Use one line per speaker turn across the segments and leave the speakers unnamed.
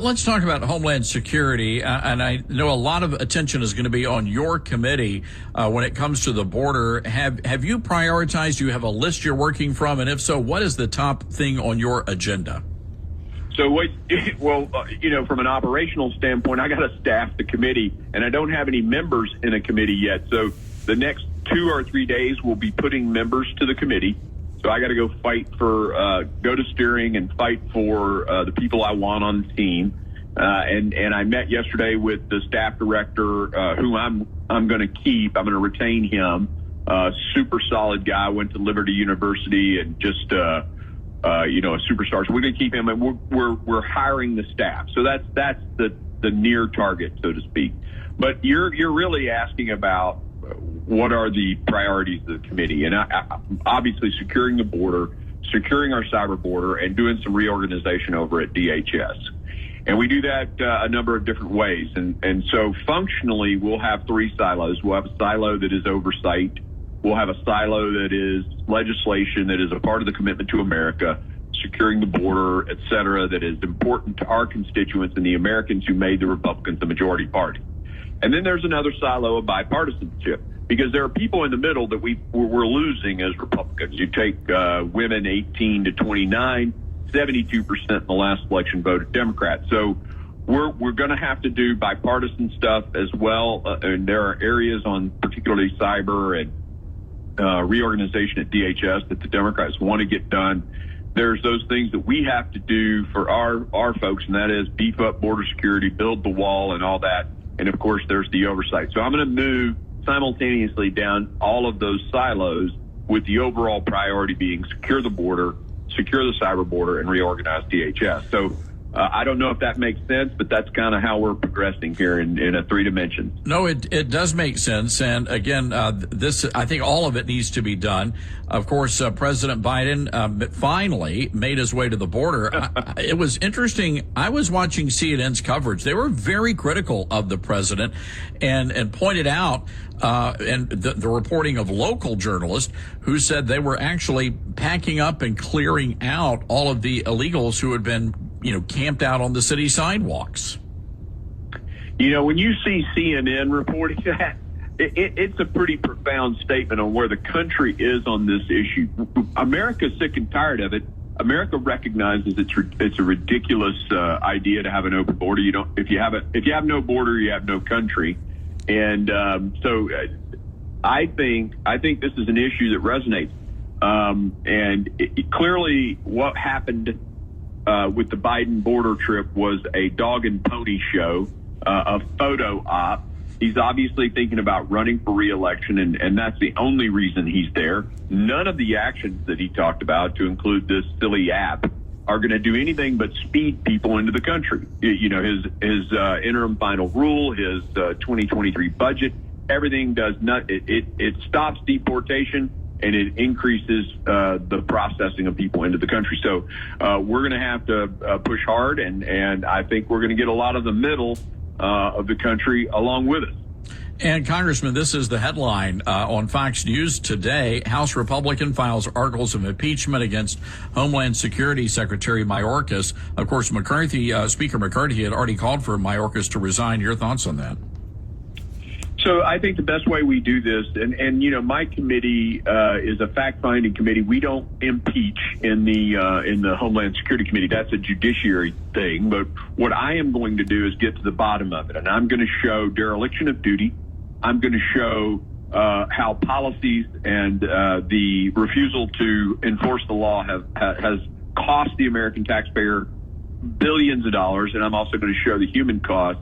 Let's talk about Homeland Security, and I know a lot of attention is going to be on your committee when it comes to the border. Have you prioritized? Do you have a list you're working from, and if so, what is the top thing on your agenda?
So from an operational standpoint, I got to staff the committee, and I don't have any members in a committee yet. So the next 2 or 3 days, we'll be putting members to the committee. So I got to go go to steering and fight for the people I want on the team. And I met yesterday with the staff director, who I'm going to keep. I'm going to retain him. Super solid guy. Went to Liberty University and just a superstar. So we're going to keep him, and we're hiring the staff. So that's the near target, so to speak. But you're really asking about what are the priorities of the committee, and obviously securing the border, securing our cyber border, and doing some reorganization over at DHS. And we do that a number of different ways. And so functionally, we'll have 3 silos. We'll have a silo that is oversight. We'll have a silo that is legislation that is a part of the commitment to America, securing the border, et cetera, that is important to our constituents and the Americans who made the Republicans the majority party. And then there's another silo of bipartisanship, because there are people in the middle that we're losing as Republicans. You take women 18 to 29, 72% in the last election voted Democrat. So we're going to have to do bipartisan stuff as well. And there are areas on particularly cyber and reorganization at DHS that the Democrats want to get done. There's those things that we have to do for our folks, and that is beef up border security, build the wall, and all that. And, of course, there's the oversight. So I'm going to move simultaneously down all of those silos, with the overall priority being secure the border, secure the cyber border, and reorganize DHS. So I don't know if that makes sense, but that's kind of how we're progressing here in a 3 dimensions.
No, it does make sense. And again, I think all of it needs to be done. Of course, President Biden finally made his way to the border. It was interesting. I was watching CNN's coverage. They were very critical of the president and pointed out and the reporting of local journalists who said they were actually packing up and clearing out all of the illegals who had been camped out on the city sidewalks.
When you see CNN reporting that, it's a pretty profound statement on where the country is on this issue. America's sick and tired of it. America recognizes it's a ridiculous idea to have an open border. If you have no border, you have no country. And so I think this is an issue that resonates. Clearly, what happened with the Biden border trip was a dog and pony show, a photo op. He's obviously thinking about running for re-election, and that's the only reason he's there. None of the actions that he talked about, to include this silly app, are going to do anything but speed people into the country. His interim final rule, his 2023 budget, everything does not. It stops deportation, and it increases the processing of people into the country. So we're going to have to push hard, and I think we're going to get a lot of the middle of the country along with us.
And Congressman, this is the headline on Fox News today. House Republican files articles of impeachment against Homeland Security Secretary Mayorkas. Of course, Speaker McCarthy had already called for Mayorkas to resign. Your thoughts on that?
So I think the best way we do this, and my committee is a fact-finding committee. We don't impeach in the Homeland Security Committee. That's a judiciary thing. But what I am going to do is get to the bottom of it, and I'm going to show dereliction of duty. I'm going to show how policies and the refusal to enforce the law has cost the American taxpayer billions of dollars, and I'm also going to show the human cost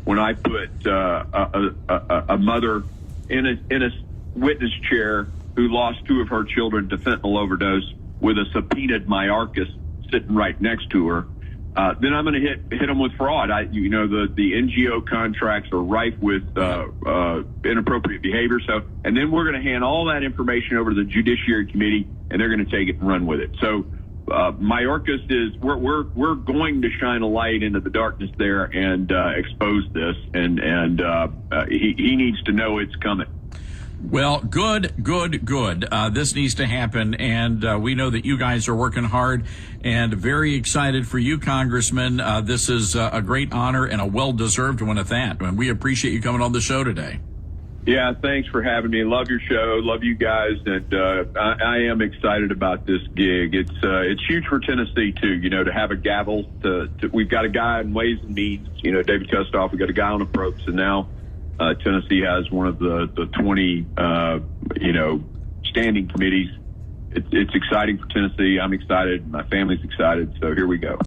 when I put a mother in a witness chair who lost 2 of her children to fentanyl overdose with a subpoenaed Mayorkas sitting right next to her. Then I'm going to hit them with fraud. The NGO contracts are rife with inappropriate behavior. So, and then we're going to hand all that information over to the Judiciary Committee, and they're going to take it and run with it. So Mayorkas we're going to shine a light into the darkness there and expose this, and he needs to know it's coming.
Well, good. This needs to happen, and we know that you guys are working hard and very excited for you, Congressman. This is a great honor and a well-deserved one at that, and we appreciate you coming on the show today.
Yeah, thanks for having me. Love your show. Love you guys. And I am excited about this gig. It's huge for Tennessee, too, you know, to have a gavel. We've got a guy in Ways and Means, you know, David Kustoff. We've got a guy on approach. And now Tennessee has one of the 20, standing committees. It's exciting for Tennessee. I'm excited. My family's excited. So here we go.